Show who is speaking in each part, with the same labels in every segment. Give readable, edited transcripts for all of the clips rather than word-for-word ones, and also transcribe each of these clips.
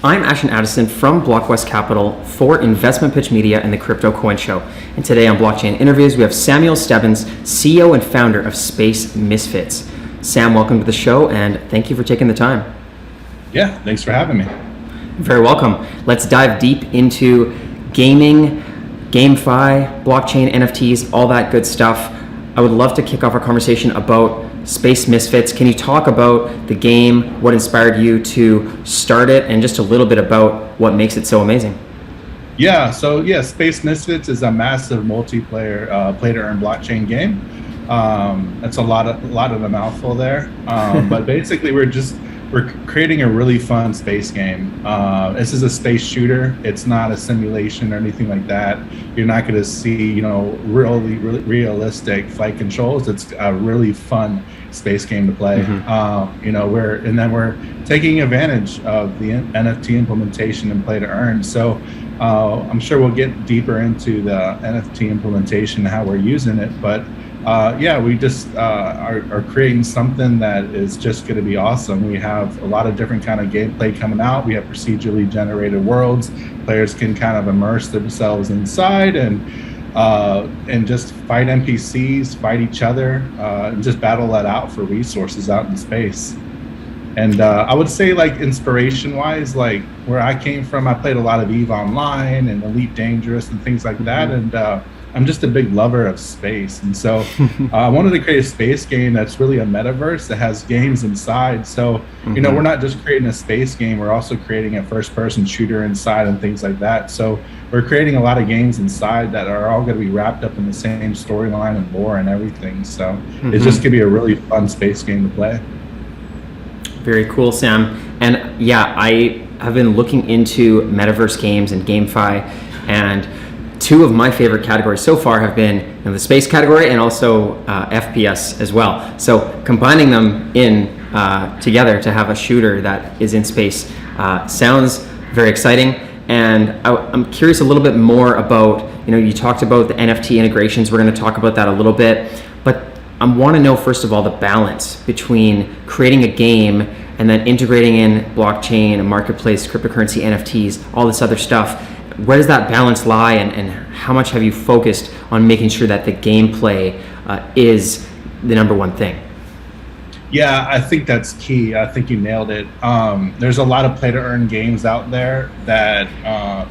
Speaker 1: I'm Ashton Addison from Blockwest Capital for InvestmentPitch Media and the Crypto Coin Show. And today on Blockchain Interviews, we have Samuel Stebbins, CEO and founder of Space Misfits. Sam, welcome to the show, and thank you for taking the time.
Speaker 2: Yeah, thanks for having me.
Speaker 1: Very welcome. Let's dive deep into gaming, GameFi, blockchain, NFTs, all that good stuff. I would love to kick off our conversation about Space Misfits. Can you talk about the game, what inspired you to start it, and just a little bit about what makes it so amazing?
Speaker 2: So Space Misfits is a massive multiplayer play-to-earn blockchain game. That's a lot of a mouthful there, but basically we're creating a really fun space game. This is a space shooter. It's not a simulation or anything like that. You're not going to see, really realistic flight controls. It's a really fun space game to play.
Speaker 1: Mm-hmm.
Speaker 2: We're taking advantage of the NFT implementation and play to earn. So I'm sure we'll get deeper into the NFT implementation and how we're using it, but we just are creating something that is just going to be awesome. We have a lot of different kind of gameplay coming out. We have procedurally generated worlds. Players can kind of immerse themselves inside and just fight NPCs, fight each other, and just battle that out for resources out in space. And I would say, like, inspiration-wise, like where I came from, I played a lot of EVE Online and Elite Dangerous and things like that, and I'm just a big lover of space, and so I wanted to create a space game that's really a metaverse that has games inside. So, we're not just creating a space game, we're also creating a first-person shooter inside and things like that. So we're creating a lot of games inside that are all going to be wrapped up in the same storyline and lore and everything. So it's just going to be a really fun space game to play.
Speaker 1: Very cool, Sam. And yeah, I have been looking into metaverse games and GameFi, and two of my favorite categories so far have been the space category and also FPS as well. So combining them together to have a shooter that is in space sounds very exciting. And I'm curious a little bit more about, you talked about the NFT integrations. We're going to talk about that a little bit, but I want to know, first of all, the balance between creating a game and then integrating in blockchain, a marketplace, cryptocurrency, NFTs, all this other stuff. Where does that balance lie, and how much have you focused on making sure that the gameplay is the number one thing?
Speaker 2: Yeah, I think that's key. I think you nailed it. There's a lot of play-to-earn games out there that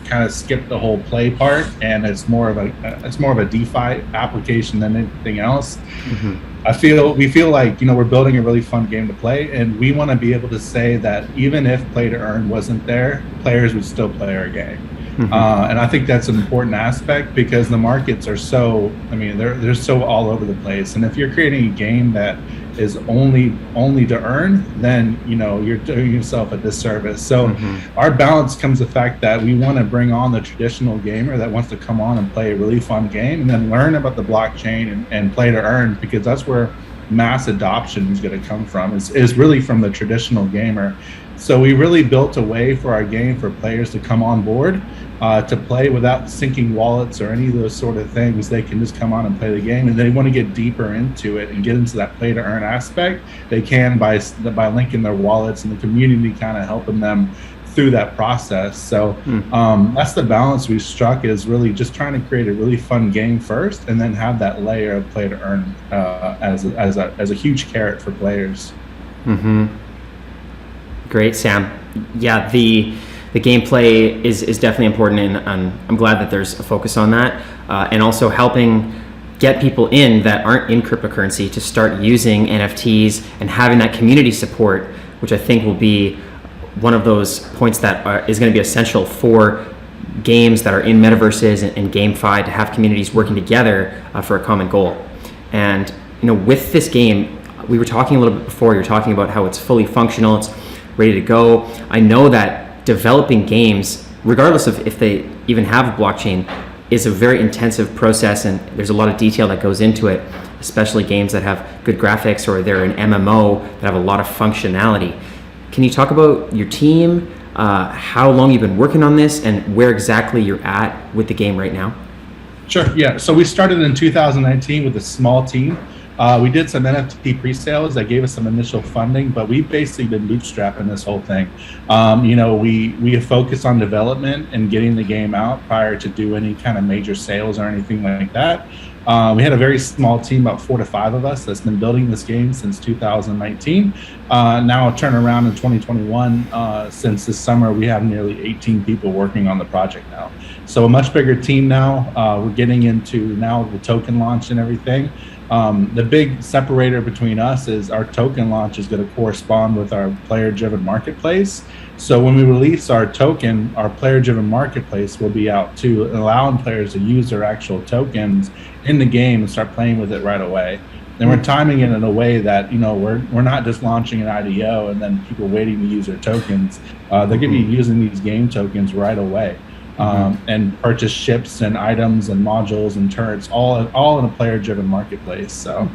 Speaker 2: kind of skip the whole play part, and it's more of a DeFi application than anything else. Mm-hmm. We feel like we're building a really fun game to play, and we want to be able to say that even if play-to-earn wasn't there, players would still play our game. Mm-hmm. And I think that's an important aspect because the markets are they're so all over the place. And if you're creating a game that is only to earn, then you're doing yourself a disservice. So our balance comes the fact that we want to bring on the traditional gamer that wants to come on and play a really fun game, and then learn about the blockchain and play to earn, because that's where mass adoption is going to come from. Is really from the traditional gamer. So we really built a way for our game for players to come on board, to play without syncing wallets or any of those sort of things. They can just come on and play the game, and they want to get deeper into it and get into that play to earn aspect. They can by linking their wallets and the community kind of helping them through that process. So that's the balance we struck, is really just trying to create a really fun game first, and then have that layer of play to earn as a huge carrot for players.
Speaker 1: Mm-hmm. Great, Sam. Yeah, the gameplay is definitely important, and I'm glad that there's a focus on that, and also helping get people in that aren't in cryptocurrency to start using NFTs and having that community support, which I think will be one of those points that is going to be essential for games that are in metaverses and GameFi, to have communities working together for a common goal. And with this game, we were talking a little bit before, you're talking about how it's fully functional, it's ready to go. I know that developing games, regardless of if they even have a blockchain, is a very intensive process, and there's a lot of detail that goes into it, especially games that have good graphics or they're an MMO that have a lot of functionality. Can you talk about your team, how long you've been working on this, and where exactly you're at with the game right now?
Speaker 2: Sure, yeah. So we started in 2019 with a small team. We did some NFT pre-sales that gave us some initial funding, but we've basically been bootstrapping this whole thing. We focus on development and getting the game out prior to do any kind of major sales or anything like that. We had a very small team, about 4 to 5 of us, that's been building this game since 2019. Now turn around in 2021, since this summer, we have nearly 18 people working on the project now. So a much bigger team now. We're getting into now the token launch and everything. The big separator between us is our token launch is going to correspond with our player-driven marketplace. So when we release our token, our player-driven marketplace will be out too, allowing players to use their actual tokens in the game and start playing with it right away. And we're timing it in a way that, we're not just launching an IDO and then people waiting to use their tokens. They're going to be using these game tokens right away. And purchase ships and items and modules and turrets all in a player-driven marketplace. So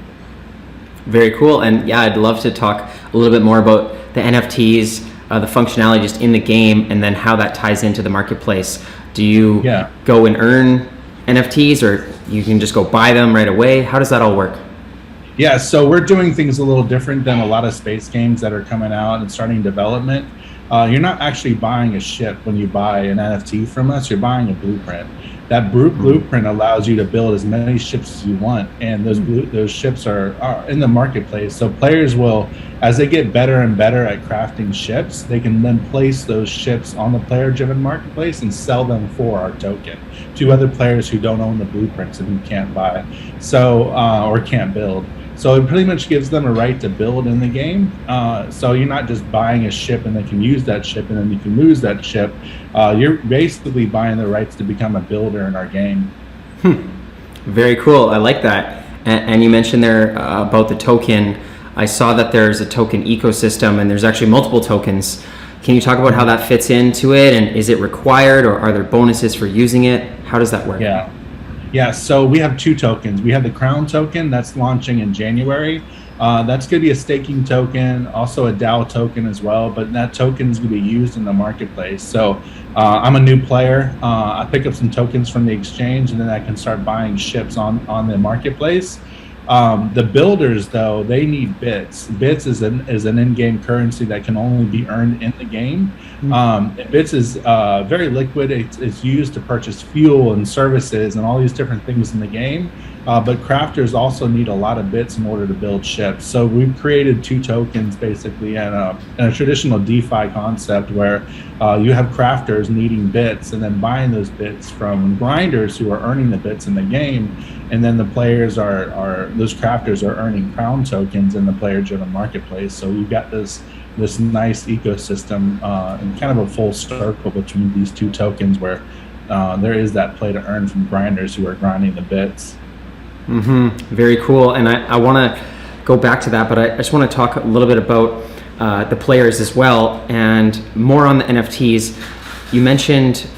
Speaker 1: very cool. And yeah, I'd love to talk a little bit more about the NFTs, the functionality just in the game, and then how that ties into the marketplace. Do you go and earn NFTs, or you can just go buy them right away? How does that all work?
Speaker 2: Yeah, so we're doing things a little different than a lot of space games that are coming out and starting development. You're not actually buying a ship when you buy an NFT from us. You're buying a blueprint. That blueprint allows you to build as many ships as you want, and those ships are in the marketplace. So players will, as they get better and better at crafting ships, they can then place those ships on the player-driven marketplace and sell them for our token to other players who don't own the blueprints and who can't buy, or can't build. So it pretty much gives them a right to build in the game. So you're not just buying a ship and they can use that ship and then you can lose that ship. You're basically buying the rights to become a builder in our game.
Speaker 1: Very cool. I like that. And you mentioned there about the token. I saw that there's a token ecosystem and there's actually multiple tokens. Can you talk about how that fits into it, and is it required, or are there bonuses for using it? How does that work?
Speaker 2: Yeah, so we have 2 tokens. We have the Crown token that's launching in January. That's going to be a staking token, also a DAO token as well, but that token is going to be used in the marketplace. So I'm a new player. I pick up some tokens from the exchange, and then I can start buying ships on the marketplace. The builders, though, they need bits. Bits is an in-game currency that can only be earned in the game. Bits is very liquid. It's used to purchase fuel and services and all these different things in the game. But crafters also need a lot of bits in order to build ships. So we've created 2 tokens basically in a traditional DeFi concept where you have crafters needing bits and then buying those bits from grinders who are earning the bits in the game. And then the players those crafters are earning Crown tokens in the player-driven marketplace. So you've got this nice ecosystem and kind of a full circle between these 2 tokens where there is that play to earn from grinders who are grinding the bits.
Speaker 1: Very cool. And I want to go back to that, but I just want to talk a little bit about the players as well, and more on the NFTs. You mentioned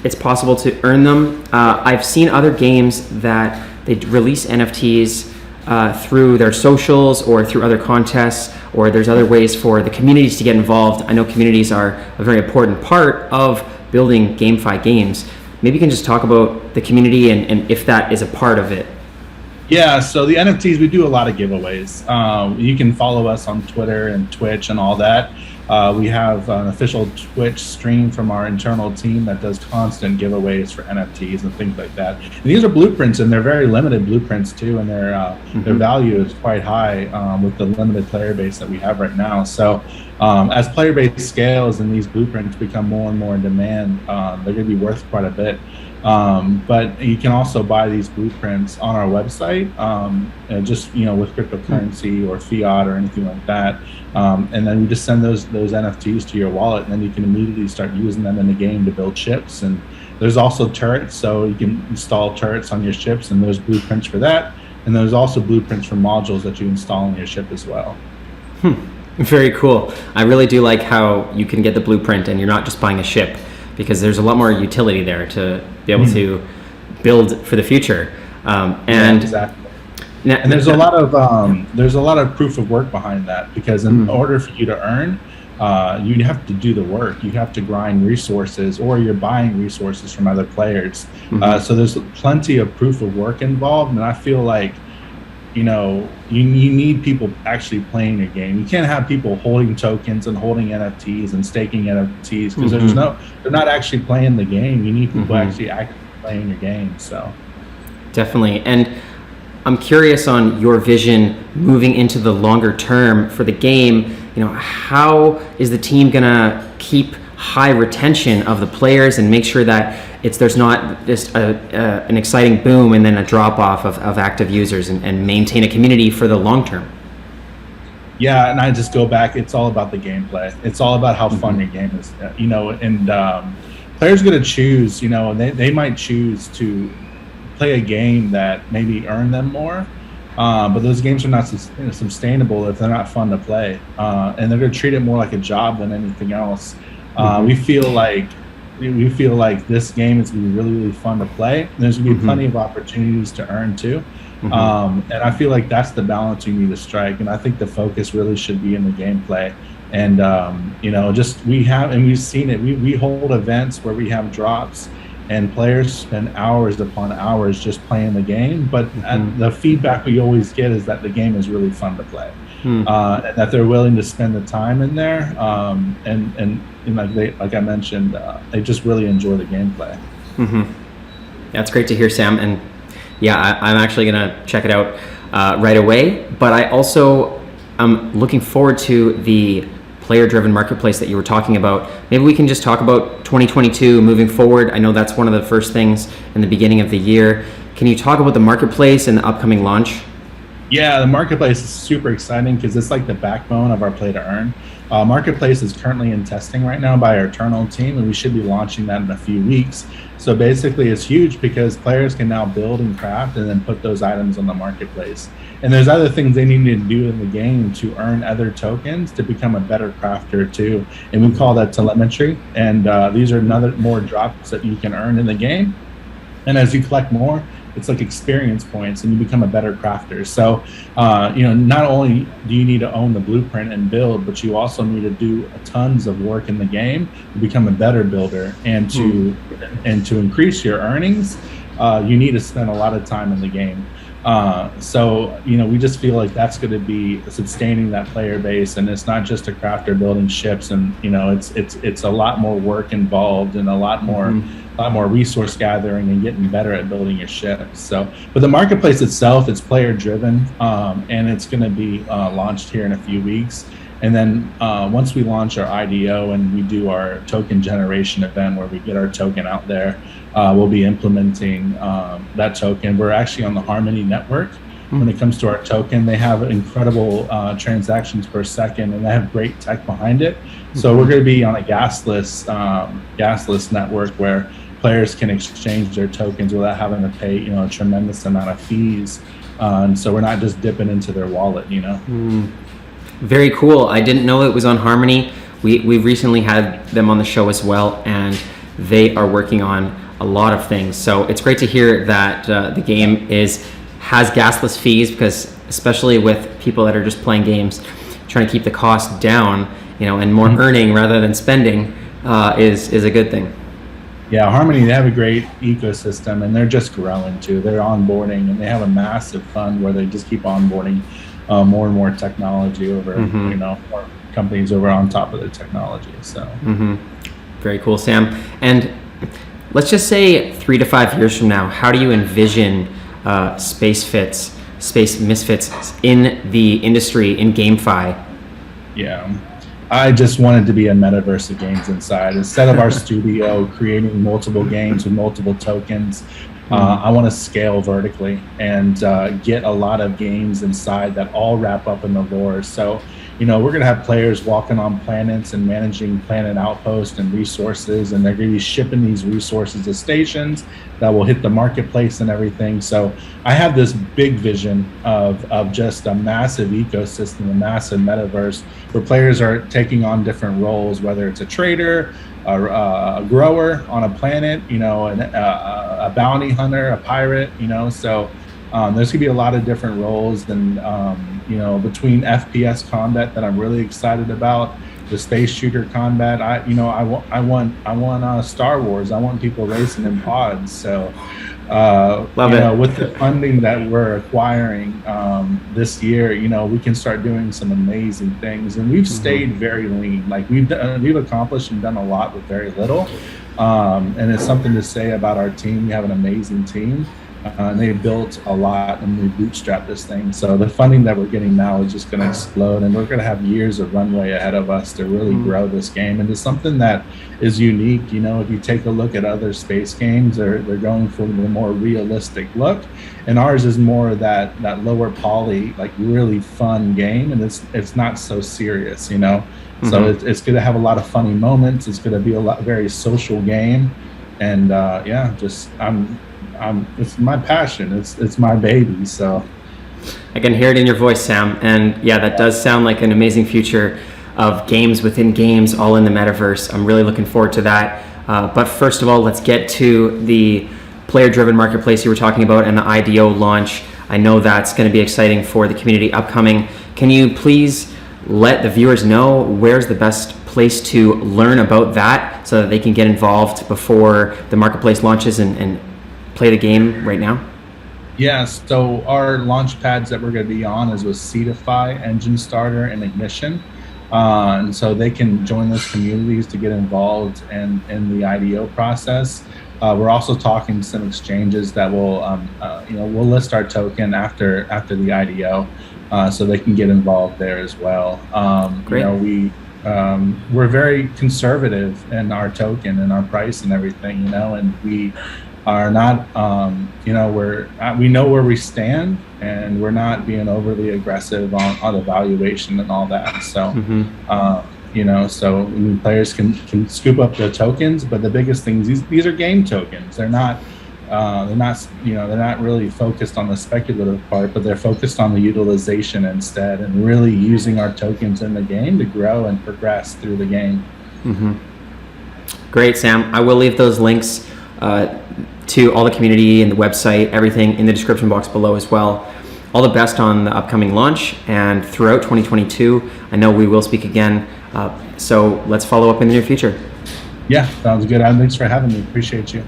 Speaker 1: it's possible to earn them. I've seen other games that they release NFTs through their socials or through other contests, or there's other ways for the communities to get involved. I know communities are a very important part of building GameFi games. Maybe you can just talk about the community and if that is a part of it.
Speaker 2: Yeah, so the NFTs, we do a lot of giveaways. You can follow us on Twitter and Twitch and all that. We have an official Twitch stream from our internal team that does constant giveaways for NFTs and things like that. And these are blueprints, and they're very limited blueprints too, and their value is quite high with the limited player base that we have right now. So as player base scales and these blueprints become more and more in demand, they're going to be worth quite a bit. But you can also buy these blueprints on our website, just with cryptocurrency or fiat or anything like that. And then we just send those NFTs to your wallet, and then you can immediately start using them in the game to build ships. And there's also turrets, so you can install turrets on your ships, and there's blueprints for that. And there's also blueprints for modules that you install on your ship as well.
Speaker 1: Very cool. I really do like how you can get the blueprint and you're not just buying a ship, because there's a lot more utility there to be able to build for the future.
Speaker 2: Exactly. And there's a lot of proof of work behind that, because in order for you to earn, you have to do the work. You have to grind resources, or you're buying resources from other players. So there's plenty of proof of work involved, and I feel like you need people actually playing your game. You can't have people holding tokens and holding NFTs and staking NFTs because they're not actually playing the game. You need people actually playing your game. So
Speaker 1: definitely. And I'm curious on your vision moving into the longer term for the game. How is the team gonna keep high retention of the players and make sure that there's not just an exciting boom and then a drop off of active users, and maintain a community for the long term?
Speaker 2: Yeah, and I just go back. It's all about the gameplay. It's all about how fun your game is. And players are going to choose. They might choose to play a game that maybe earn them more. But those games are not sustainable if they're not fun to play, and they're going to treat it more like a job than anything else. We feel like this game is going to be really, really fun to play. And there's going to be plenty of opportunities to earn too. And I feel like that's the balance you need to strike. And I think the focus really should be in the gameplay. And we've seen it. We hold events where we have drops, and players spend hours upon hours just playing the game. But the feedback we always get is that the game is really fun to play, and that they're willing to spend the time in there. And like I mentioned, they just really enjoy the gameplay. That's great to hear, Sam. And yeah, I'm actually gonna check it out right away. But I also am looking forward to the player-driven marketplace that you were talking about. Maybe we can just talk about 2022 moving forward. I know that's one of the first things in the beginning of the year. Can you talk about the marketplace and the upcoming launch? Yeah, the marketplace is super exciting because it's like the backbone of our play to earn. Marketplace is currently in testing right now by our internal team, and we should be launching that in a few weeks. So basically it's huge because players can now build and craft and then put those items on the marketplace. And there's other things they need to do in the game to earn other tokens to become a better crafter too. And we call that telemetry. And these are more drops that you can earn in the game. And as you collect more, it's like experience points, and you become a better crafter. So, not only do you need to own the blueprint and build, but you also need to do tons of work in the game to become a better builder. And to increase your earnings, you need to spend a lot of time in the game. We just feel like that's going to be sustaining that player base, and it's not just a crafter building ships, and it's a lot more work involved and a lot more resource gathering and getting better at building your ships. So, but the marketplace itself, it's player driven, and it's going to be launched here in a few weeks. And then once we launch our IDO and we do our token generation event where we get our token out there, we'll be implementing that token. We're actually on the Harmony network. When it comes to our token, they have incredible transactions per second, and they have great tech behind it. So we're going to be on a gasless network where players can exchange their tokens without having to pay a tremendous amount of fees. And so we're not just dipping into their wallet. Very cool. I didn't know it was on Harmony. We've recently had them on the show as well, and they are working on a lot of things. So it's great to hear that the game has gasless fees, because especially with people that are just playing games, trying to keep the cost down, and more earning rather than spending is a good thing. Yeah, Harmony, they have a great ecosystem, and they're just growing too. They're onboarding, and they have a massive fund where they just keep onboarding more and more technology over, more companies over on top of their technology. So, very cool, Sam. And let's just say 3 to 5 years from now, how do you envision Space Misfits in the industry, in GameFi? Yeah, I just wanted to be a metaverse of games inside. Instead of our studio creating multiple games with multiple tokens, I want to scale vertically and get a lot of games inside that all wrap up in the lore. So, we're going to have players walking on planets and managing planet outposts and resources, and they're going to be shipping these resources to stations that will hit the marketplace and everything. So I have this big vision of just a massive ecosystem, a massive metaverse where players are taking on different roles, whether it's a trader, a grower on a planet, a bounty hunter, a pirate, so there's gonna be a lot of different roles, and between FPS combat that I'm really excited about, the space shooter combat, I want Star Wars. I want people racing in pods. So
Speaker 1: Love it.
Speaker 2: With the funding that we're acquiring this year, we can start doing some amazing things. And we've stayed very lean. Like we've accomplished and done a lot with very little. And it's something to say about our team. We have an amazing team. And they built a lot and we bootstrapped this thing. So the funding that we're getting now is just going to explode, and we're going to have years of runway ahead of us to really grow this game. And it's something that is unique. If you take a look at other space games, they're going for the more realistic look, and ours is more that lower poly, like really fun game, and it's not so serious. So it's going to have a lot of funny moments. It's going to be very social game, and it's my passion. It's my baby. So
Speaker 1: I can hear it in your voice, Sam. And yeah, that does sound like an amazing future of games within games, all in the metaverse. I'm really looking forward to that. But first of all, let's get to the player-driven marketplace you were talking about and the IDO launch. I know that's going to be exciting for the community upcoming. Can you please let the viewers know where's the best place to learn about that so that they can get involved before the marketplace launches and play the game right now?
Speaker 2: Yes, so our launch pads that we're going to be on is with Seedify, Engine Starter, and Ignition. And so they can join those communities to get involved in the IDO process. We're also talking to some exchanges that will, we'll list our token after the IDO, so they can get involved there as well.
Speaker 1: Great.
Speaker 2: We're very conservative in our token and our price and everything, and we are not, we know where we stand, and we're not being overly aggressive on the valuation and all that. So, so players can scoop up the tokens, but the biggest things, these are game tokens. They're not really focused on the speculative part, but they're focused on the utilization instead, and really using our tokens in the game to grow and progress through the game.
Speaker 1: Great, Sam. I will leave those links to all the community and the website, everything in the description box below as well. All the best on the upcoming launch and throughout 2022. I know we will speak again, so let's follow up in the near future.
Speaker 2: Yeah, sounds good. Thanks for having me. Appreciate you.